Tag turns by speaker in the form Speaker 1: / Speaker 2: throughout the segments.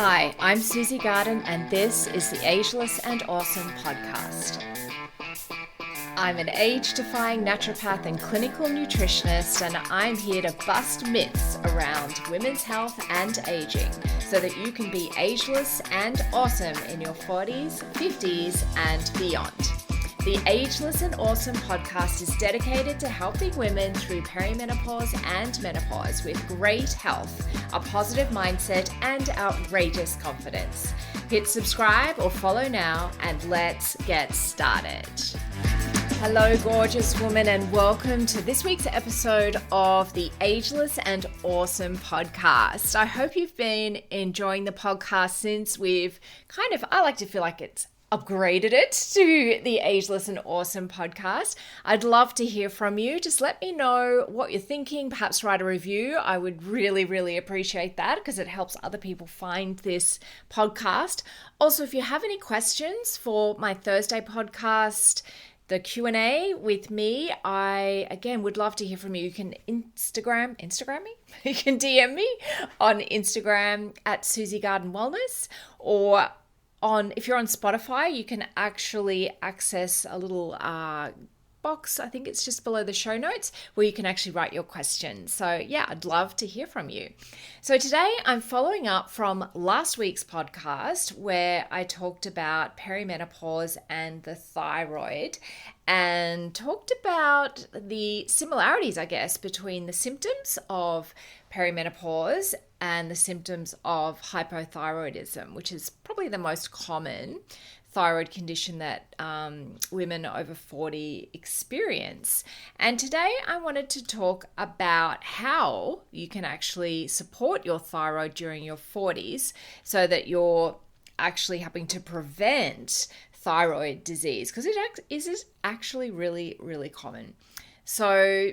Speaker 1: Hi, I'm Susie Garden, and this is the Ageless and Awesome podcast. I'm an age-defying naturopath and clinical nutritionist, and I'm here to bust myths around women's health and aging so that you can be ageless and awesome in your 40s, 50s, and beyond. The Ageless and Awesome podcast is dedicated to helping women through perimenopause and menopause with great health, a positive mindset, and outrageous confidence. Hit subscribe or follow now, and let's get started. Hello, gorgeous woman, and welcome to this week's episode of the Ageless and Awesome podcast. I hope you've been enjoying the podcast since we've I like to feel like it's upgraded it to the Ageless and Awesome podcast. I'd love to hear from you. Just let me know what you're thinking. Perhaps write a review. I would really appreciate that because it helps other people find this podcast. Also, if you have any questions for my Thursday podcast, the Q&A with me, I, again, would love to hear from you. You can Instagram me? You can DM me on Instagram at Susie Garden Wellness, or if you're on Spotify, you can actually access a little box, I think it's just below the show notes, where you can actually write your questions. So yeah, I'd love to hear from you. So today I'm following up from last week's podcast where I talked about perimenopause and the thyroid, and talked about the similarities, I guess, between the symptoms of perimenopause and the symptoms of hypothyroidism, which is probably the most common thyroid condition that women over 40 experience. And today I wanted to talk about how you can actually support your thyroid during your 40s so that you're actually helping to prevent thyroid disease, because it is actually really common. So,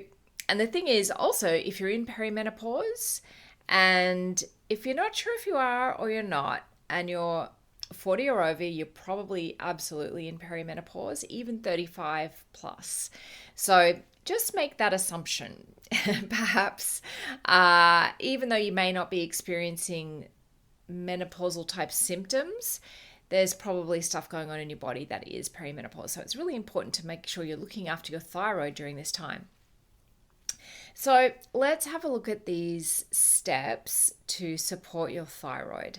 Speaker 1: and the thing is also, if you're in perimenopause, and if you're not sure if you are or you're not, and you're 40 or over, you're probably absolutely in perimenopause, even 35 plus. So just make that assumption. Perhaps, even though you may not be experiencing menopausal type symptoms, there's probably stuff going on in your body that is perimenopause. So it's really important to make sure you're looking after your thyroid during this time. So let's have a look at these steps to support your thyroid.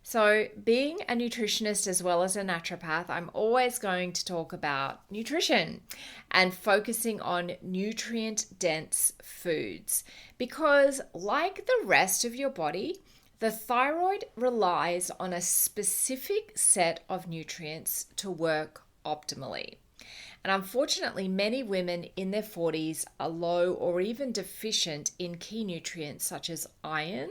Speaker 1: So being a nutritionist as well as a naturopath, I'm always going to talk about nutrition and focusing on nutrient-dense foods, because like the rest of your body, the thyroid relies on a specific set of nutrients to work optimally. And unfortunately, many women in their 40s are low or even deficient in key nutrients such as iron,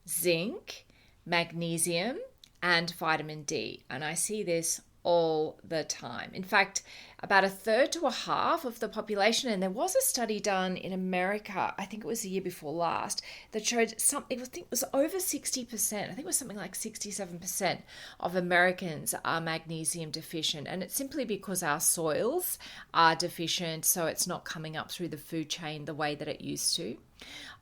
Speaker 1: zinc, magnesium, and vitamin D. And I see this all the time. In fact, about a third to a half of the population, and there was a study done in America, I think it was the year before last, that showed I think it was over 60%, I think it was something like 67% of Americans are magnesium deficient. And it's simply because our soils are deficient, so it's not coming up through the food chain the way that it used to.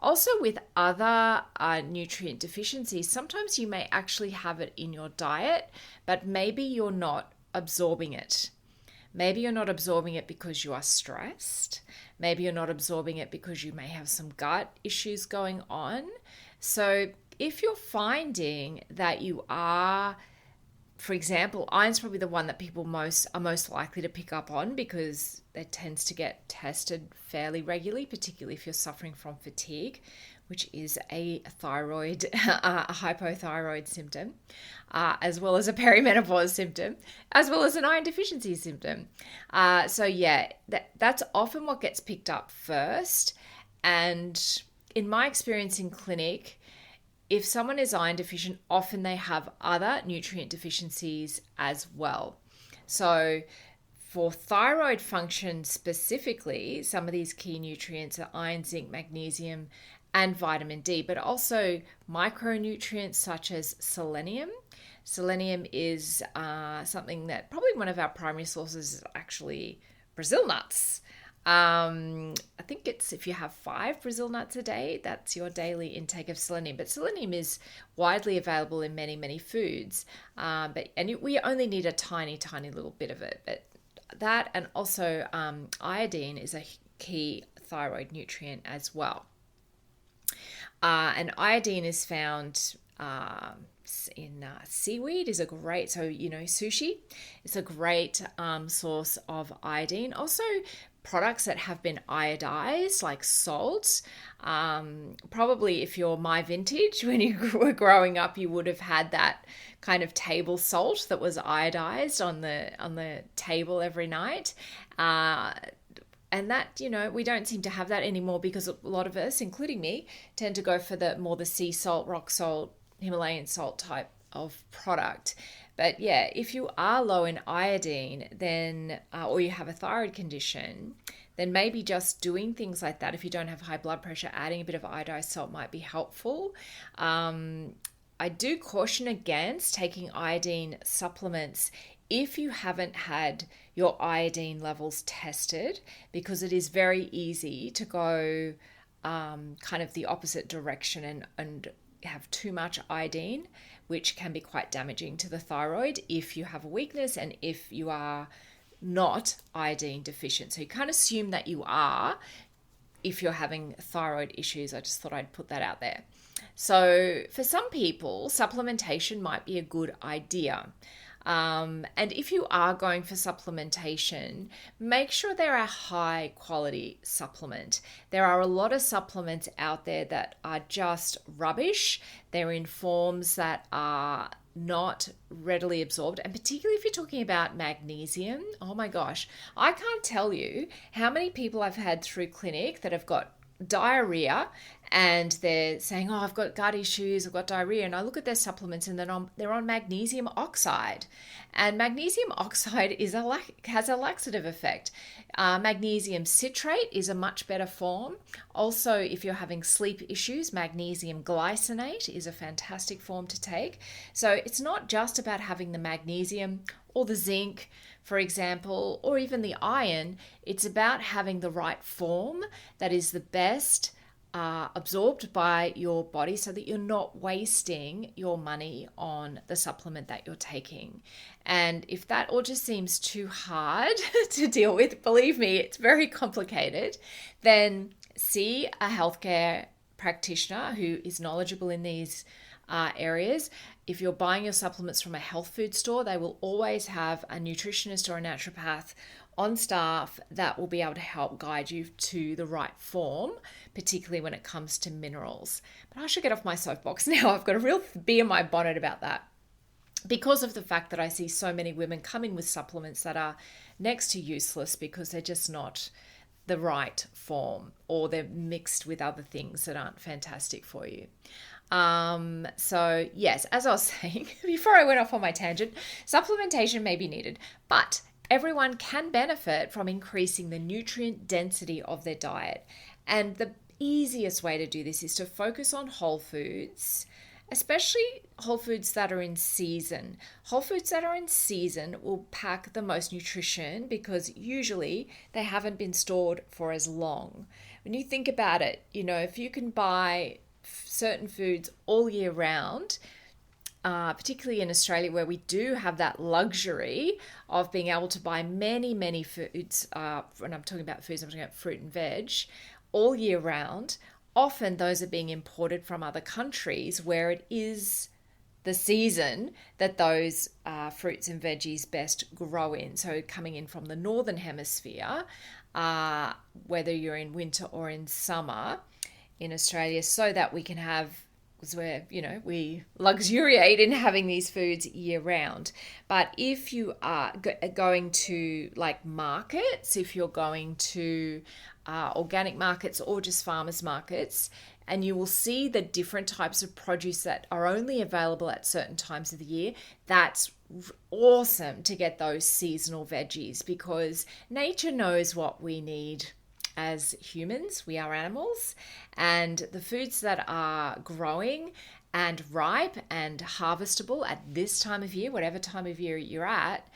Speaker 1: Also, with other nutrient deficiencies, sometimes you may actually have it in your diet, but maybe you're not absorbing it. Maybe you're not absorbing it because you are stressed. Maybe you're not absorbing it because you may have some gut issues going on. So if you're finding that you are, for example, iron's probably the one that people are most likely to pick up on, because it tends to get tested fairly regularly, particularly if you're suffering from fatigue, which is a thyroid, a hypothyroid symptom, as well as a perimenopause symptom, as well as an iron deficiency symptom. So yeah, that's often what gets picked up first. And in my experience in clinic, if someone is iron deficient, often they have other nutrient deficiencies as well. So for thyroid function specifically, some of these key nutrients are iron, zinc, magnesium, and vitamin D, but also micronutrients such as selenium. Selenium is something that probably one of our primary sources is actually Brazil nuts. I think it's if you have 5 Brazil nuts a day, that's your daily intake of selenium. But selenium is widely available in many, many foods. We only need a tiny, tiny little bit of it. But that, and also iodine is a key thyroid nutrient as well. And iodine is found in seaweed is a great, so sushi is a great source of iodine. Also products that have been iodized like salt, probably if you're my vintage, when you were growing up, you would have had that kind of table salt that was iodized on the table every night. And that, we don't seem to have that anymore because a lot of us, including me, tend to go for the sea salt, rock salt, Himalayan salt type of product. But yeah, if you are low in iodine, then or you have a thyroid condition, then maybe just doing things like that. If you don't have high blood pressure, adding a bit of iodized salt might be helpful. I do caution against taking iodine supplements if you haven't had your iodine levels tested, because it is very easy to go kind of the opposite direction and have too much iodine, which can be quite damaging to the thyroid if you have a weakness and if you are not iodine deficient. So you can't assume that you are if you're having thyroid issues. I just thought I'd put that out there. So for some people, supplementation might be a good idea. And if you are going for supplementation, make sure they're a high quality supplement. There are a lot of supplements out there that are just rubbish. They're in forms that are not readily absorbed. And particularly if you're talking about magnesium, oh my gosh, I can't tell you how many people I've had through clinic that have got diarrhea and they're saying, oh, I've got gut issues, I've got diarrhea, and I look at their supplements and they're on magnesium oxide, and magnesium oxide has a laxative effect. Magnesium citrate is a much better form. Also, if you're having sleep issues, magnesium glycinate is a fantastic form to take. So it's not just about having the magnesium or the zinc, for example, or even the iron. It's about having the right form that is the best absorbed by your body, so that you're not wasting your money on the supplement that you're taking. And if that all just seems too hard to deal with, believe me, it's very complicated, then see a healthcare practitioner who is knowledgeable in these areas. If you're buying your supplements from a health food store, they will always have a nutritionist or a naturopath on staff that will be able to help guide you to the right form, particularly when it comes to minerals. But I should get off my soapbox now. I've got a real bee in my bonnet about that, because of the fact that I see so many women coming with supplements that are next to useless because they're just not the right form, or they're mixed with other things that aren't fantastic for you. So yes, as I was saying before I went off on my tangent, supplementation may be needed, but everyone can benefit from increasing the nutrient density of their diet. And the easiest way to do this is to focus on whole foods, especially whole foods that are in season. Whole foods that are in season will pack the most nutrition because usually they haven't been stored for as long. When you think about it, if you can buy certain foods all year round, particularly in Australia, where we do have that luxury of being able to buy many, many foods, when I'm talking about foods, I'm talking about fruit and veg, all year round. Often those are being imported from other countries where it is the season that those fruits and veggies best grow in. So coming in from the northern hemisphere, whether you're in winter or in summer in Australia, so that we can have, because we luxuriate in having these foods year round. But if you are going to like markets, if you're going to organic markets or just farmers markets, and you will see the different types of produce that are only available at certain times of the year, that's awesome to get those seasonal veggies, because nature knows what we need. As humans, we are animals, and the foods that are growing and ripe and harvestable at this time of year, whatever time of year you're at,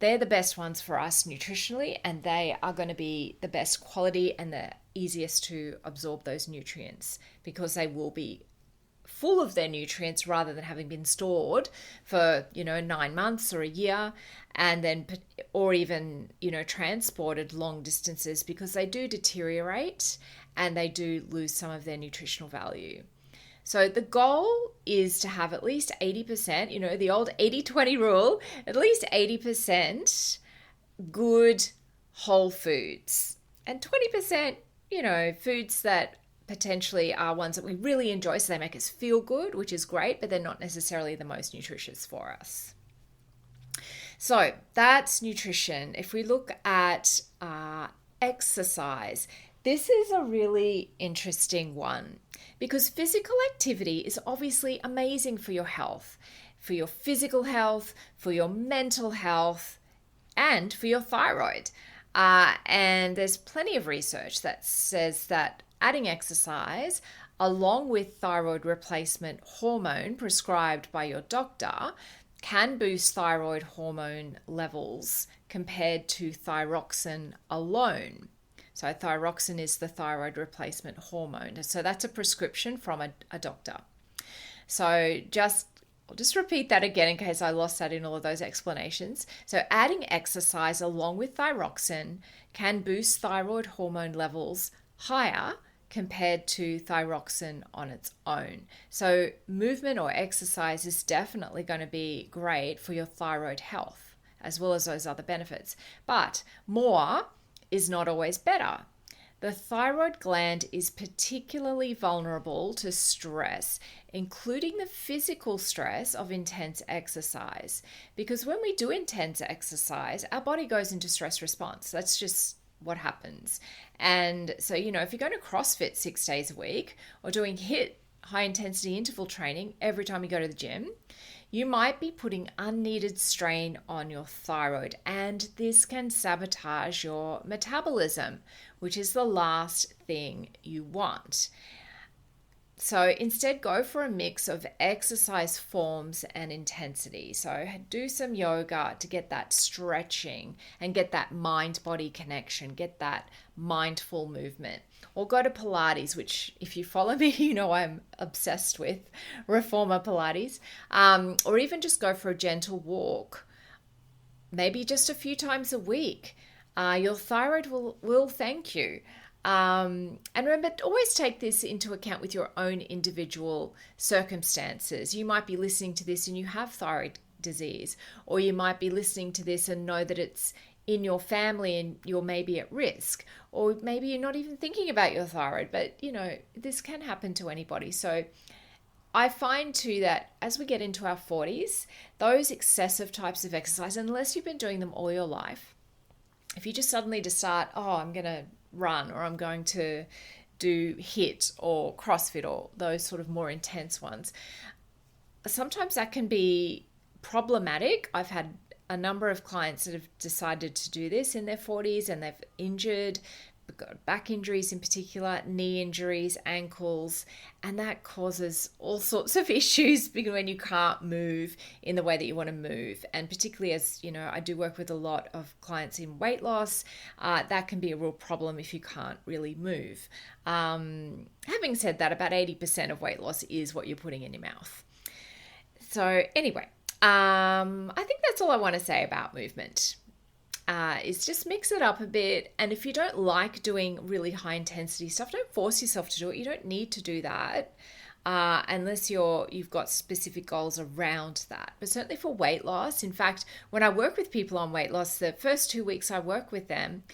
Speaker 1: they're the best ones for us nutritionally, and they are going to be the best quality and the easiest to absorb those nutrients because they will be full of their nutrients rather than having been stored for 9 months or a year, and then or even transported long distances, because they do deteriorate and they do lose some of their nutritional value. So the goal is to have at least 80%, the old 80-20 rule, at least 80% good whole foods, and 20%, foods that potentially are ones that we really enjoy, so they make us feel good, which is great, but they're not necessarily the most nutritious for us. So that's nutrition. If we look at exercise, this is a really interesting one because physical activity is obviously amazing for your health, for your physical health, for your mental health, and for your thyroid. And there's plenty of research that says that adding exercise along with thyroid replacement hormone prescribed by your doctor can boost thyroid hormone levels compared to thyroxine alone. So thyroxine is the thyroid replacement hormone. So that's a prescription from a doctor. So I'll just repeat that again in case I lost that in all of those explanations. So adding exercise along with thyroxine can boost thyroid hormone levels higher compared to thyroxine on its own. So movement or exercise is definitely going to be great for your thyroid health, as well as those other benefits. But more is not always better. The thyroid gland is particularly vulnerable to stress, including the physical stress of intense exercise. Because when we do intense exercise, our body goes into stress response. That's just what happens. And so, if you're going to CrossFit 6 days a week or doing HIIT, high intensity interval training, every time you go to the gym, you might be putting unneeded strain on your thyroid, and this can sabotage your metabolism, which is the last thing you want. So instead, go for a mix of exercise forms and intensity. So do some yoga to get that stretching and get that mind-body connection, get that mindful movement. Or go to Pilates, which if you follow me, I'm obsessed with reformer Pilates. Or even just go for a gentle walk, maybe just a few times a week. Your thyroid will thank you. And remember, always take this into account with your own individual circumstances. You might be listening to this and you have thyroid disease, or you might be listening to this and know that it's in your family and you're maybe at risk, or maybe you're not even thinking about your thyroid, but this can happen to anybody. So I find too that as we get into our 40s, those excessive types of exercise, unless you've been doing them all your life, if you just suddenly decide, I'm going to run, or I'm going to do HIIT or CrossFit or those sort of more intense ones, sometimes that can be problematic. I've had a number of clients that have decided to do this in their 40s and they've injured, got back injuries in particular, knee injuries, ankles, and that causes all sorts of issues when you can't move in the way that you want to move. And particularly as I do work with a lot of clients in weight loss, that can be a real problem if you can't really move. Having said that, about 80% of weight loss is what you're putting in your mouth. So anyway, I think that's all I want to say about movement. Is just mix it up a bit. And if you don't like doing really high intensity stuff, don't force yourself to do it. You don't need to do that unless you've got specific goals around that. But certainly for weight loss, in fact, when I work with people on weight loss, the first 2 weeks I work with them,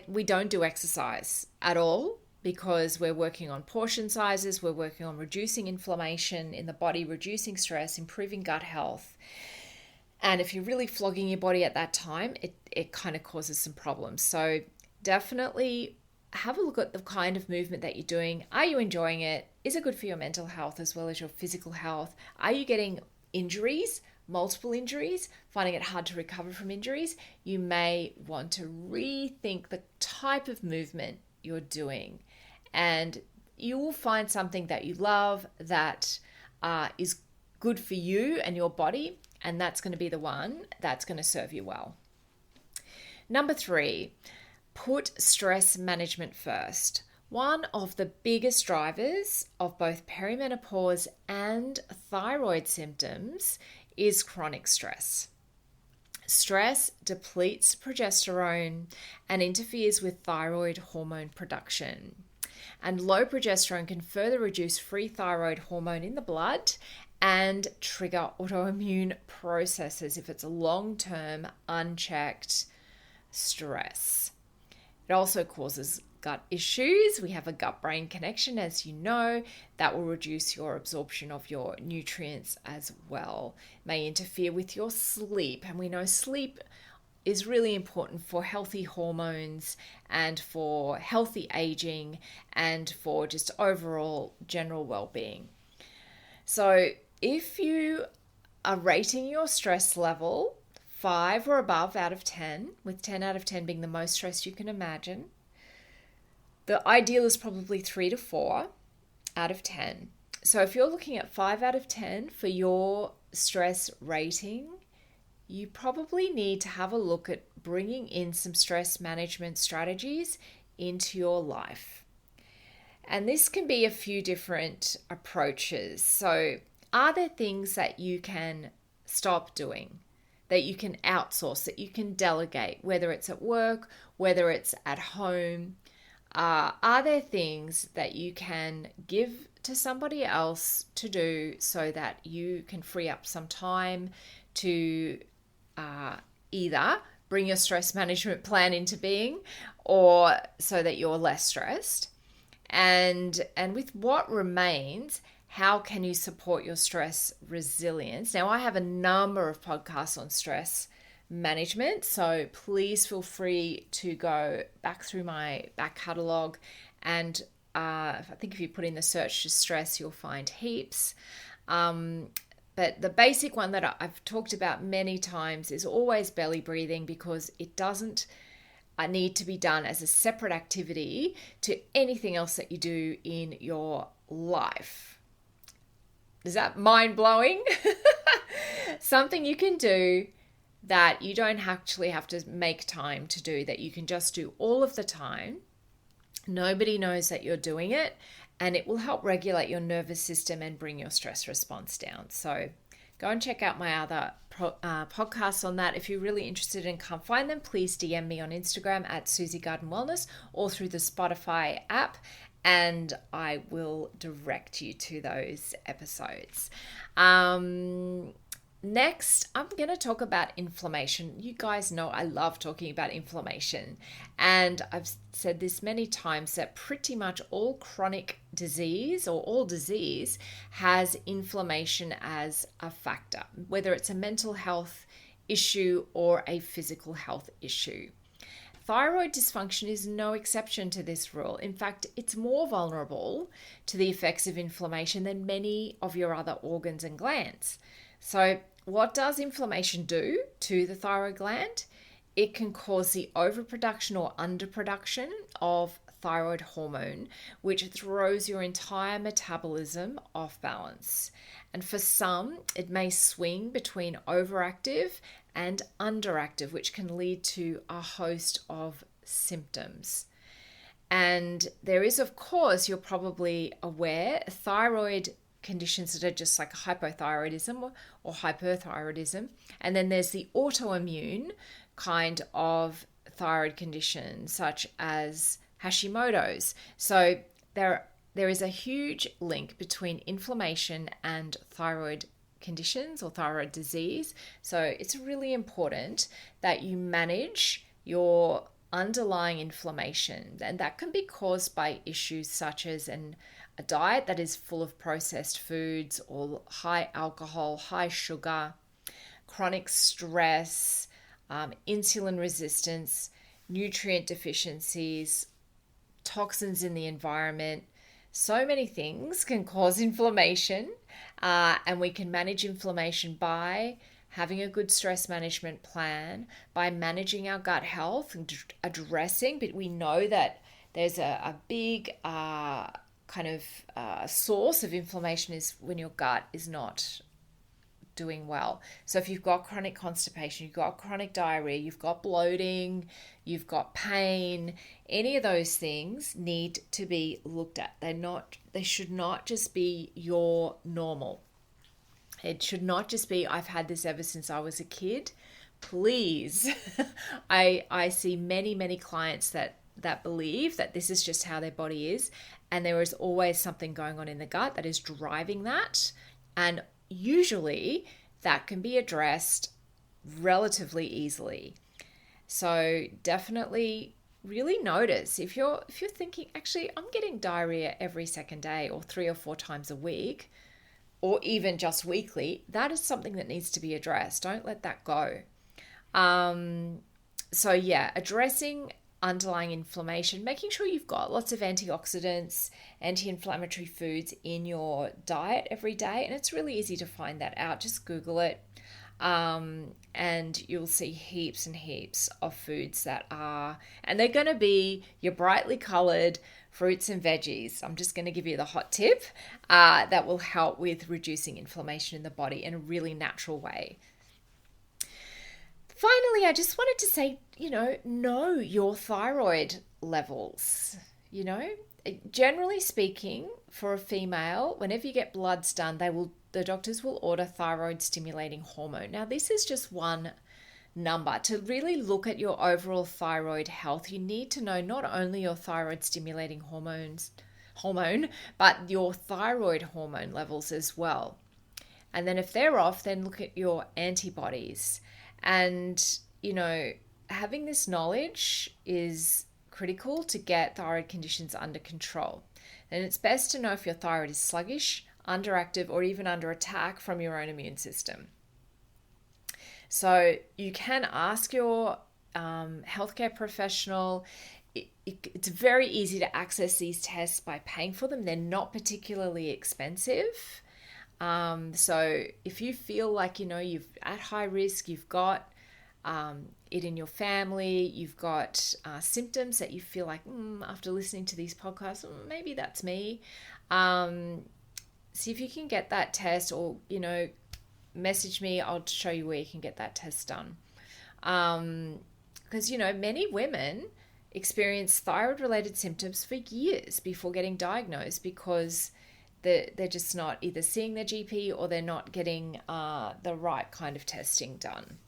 Speaker 1: we don't do exercise at all, because we're working on portion sizes, we're working on reducing inflammation in the body, reducing stress, improving gut health. And if you're really flogging your body at that time, it kind of causes some problems. So definitely have a look at the kind of movement that you're doing. Are you enjoying it? Is it good for your mental health as well as your physical health? Are you getting injuries, multiple injuries, finding it hard to recover from injuries? You may want to rethink the type of movement you're doing. And you will find something that you love, that is good for you and your body, and that's going to be the one that's going to serve you well. Number 3, put stress management first. One of the biggest drivers of both perimenopause and thyroid symptoms is chronic stress. Stress depletes progesterone and interferes with thyroid hormone production. And low progesterone can further reduce free thyroid hormone in the blood and trigger autoimmune processes if it's a long-term unchecked stress. It also causes gut issues. We have a gut-brain connection, as you know, that will reduce your absorption of your nutrients as well. It may interfere with your sleep, and we know sleep is really important for healthy hormones and for healthy aging and for just overall general well-being. So if you are rating your stress level 5 or above out of 10, with 10 out of 10 being the most stress you can imagine, the ideal is probably 3 to 4 out of 10. So if you're looking at 5 out of 10 for your stress rating, you probably need to have a look at bringing in some stress management strategies into your life. And this can be a few different approaches. So are there things that you can stop doing, that you can outsource, that you can delegate, whether it's at work, whether it's at home? Are there things that you can give to somebody else to do so that you can free up some time to either bring your stress management plan into being, or so that you're less stressed? And with what remains, how can you support your stress resilience? Now, I have a number of podcasts on stress management, so please feel free to go back through my back catalogue, and I think if you put in the search to stress, you'll find heaps. But the basic one that I've talked about many times is always belly breathing, because it doesn't need to be done as a separate activity to anything else that you do in your life. Is that mind-blowing? Something you can do that you don't actually have to make time to do, that you can just do all of the time. Nobody knows that you're doing it, and it will help regulate your nervous system and bring your stress response down. So go and check out my other podcasts on that. If you're really interested and can't find them, please DM me on Instagram at Susie Garden Wellness or through the Spotify app, and I will direct you to those episodes. Next, I'm going to talk about inflammation. You guys know I love talking about inflammation, and I've said this many times that pretty much all chronic disease, or all disease, has inflammation as a factor, whether it's a mental health issue or a physical health issue. Thyroid dysfunction is no exception to this rule. In fact, it's more vulnerable to the effects of inflammation than many of your other organs and glands. So what does inflammation do to the thyroid gland? It can cause the overproduction or underproduction of thyroid hormone, which throws your entire metabolism off balance. And for some, it may swing between overactive and underactive, which can lead to a host of symptoms. And there is, of course, you're probably aware, thyroid conditions that are just like hypothyroidism or hyperthyroidism. And then there's the autoimmune kind of thyroid condition, such as Hashimoto's. So there is a huge link between inflammation and thyroid conditions or thyroid disease. So it's really important that you manage your underlying inflammation, and that can be caused by issues such as a diet that is full of processed foods or high alcohol, high sugar, chronic stress, insulin resistance, nutrient deficiencies, toxins in the environment. So many things can cause inflammation, and we can manage inflammation by having a good stress management plan, by managing our gut health and addressing, but we know that there's a big source of inflammation is when your gut is not doing well. So if you've got chronic constipation, you've got chronic diarrhea, you've got bloating, you've got pain, any of those things need to be looked at. They should not just be your normal. It should not just be, I've had this ever since I was a kid. Please. I see many clients that believe that this is just how their body is, and there is always something going on in the gut that is driving that, and usually that can be addressed relatively easily. So definitely really notice if you're thinking, actually, I'm getting diarrhea every second day or 3 or 4 times a week, or even just weekly, that is something that needs to be addressed. Don't let that go. So yeah, addressing underlying inflammation, making sure you've got lots of antioxidants, anti-inflammatory foods in your diet every day. And it's really easy to find that out. Just Google it. And you'll see heaps and heaps of foods that are, and they're going to be your brightly colored fruits and veggies. I'm just going to give you the hot tip that will help with reducing inflammation in the body in a really natural way. Finally, I just wanted to say, know your thyroid levels. Generally speaking, for a female, whenever you get bloods done, the doctors will order thyroid stimulating hormone. Now, this is just one number. To really look at your overall thyroid health, you need to know not only your thyroid stimulating hormone, but your thyroid hormone levels as well. And then if they're off, then look at your antibodies. And, having this knowledge is critical to get thyroid conditions under control. And it's best to know if your thyroid is sluggish, underactive, or even under attack from your own immune system. So you can ask your healthcare professional. It's very easy to access these tests by paying for them. They're not particularly expensive. So if you feel like, you're at high risk, you've got it in your family, you've got symptoms that you feel like, after listening to these podcasts, maybe that's me. See if you can get that test, or, message me. I'll show you where you can get that test done. Because, many women experience thyroid-related symptoms for years before getting diagnosed because they're just not either seeing their GP or they're not getting the right kind of testing done.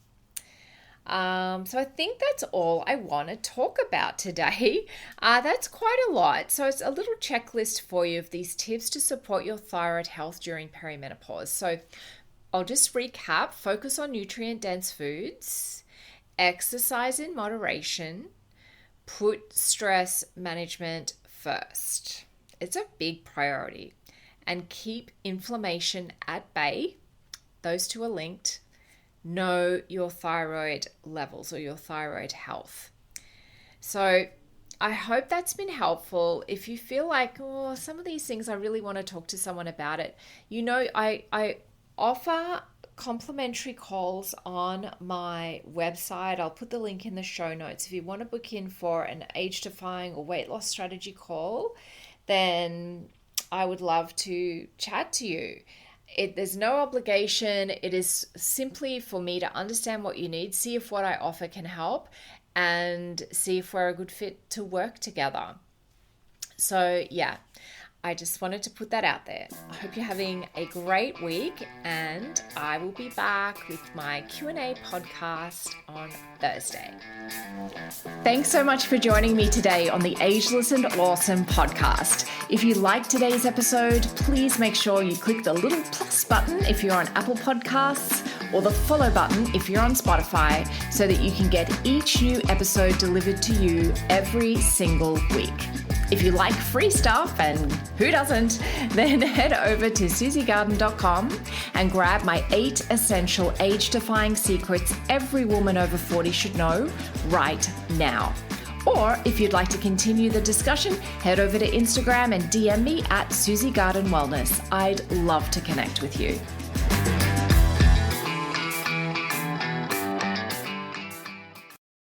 Speaker 1: So I think that's all I want to talk about today. That's quite a lot. So it's a little checklist for you of these tips to support your thyroid health during perimenopause. So I'll just recap: focus on nutrient-dense foods, exercise in moderation, put stress management first. It's a big priority. And keep inflammation at bay. Those two are linked. Know your thyroid levels or your thyroid health. So I hope that's been helpful. If you feel like, some of these things I really want to talk to someone about it, I offer complimentary calls on my website. I'll put the link in the show notes. If you want to book in for an age-defying or weight loss strategy call, then I would love to chat to you. There's no obligation. It is simply for me to understand what you need, see if what I offer can help, and see if we're a good fit to work together. So yeah, I just wanted to put that out there. I hope you're having a great week, and I will be back with my Q&A podcast on Thursday. Thanks so much for joining me today on the Ageless and Awesome podcast. If you liked today's episode, please make sure you click the little plus button if you're on Apple Podcasts, or the follow button if you're on Spotify, so that you can get each new episode delivered to you every single week. If you like free stuff, and who doesn't, then head over to susiegarden.com and grab my 8 essential age-defying secrets every woman over 40 should know right now. Or if you'd like to continue the discussion, head over to Instagram and DM me at Susie Garden Wellness. I'd love to connect with you.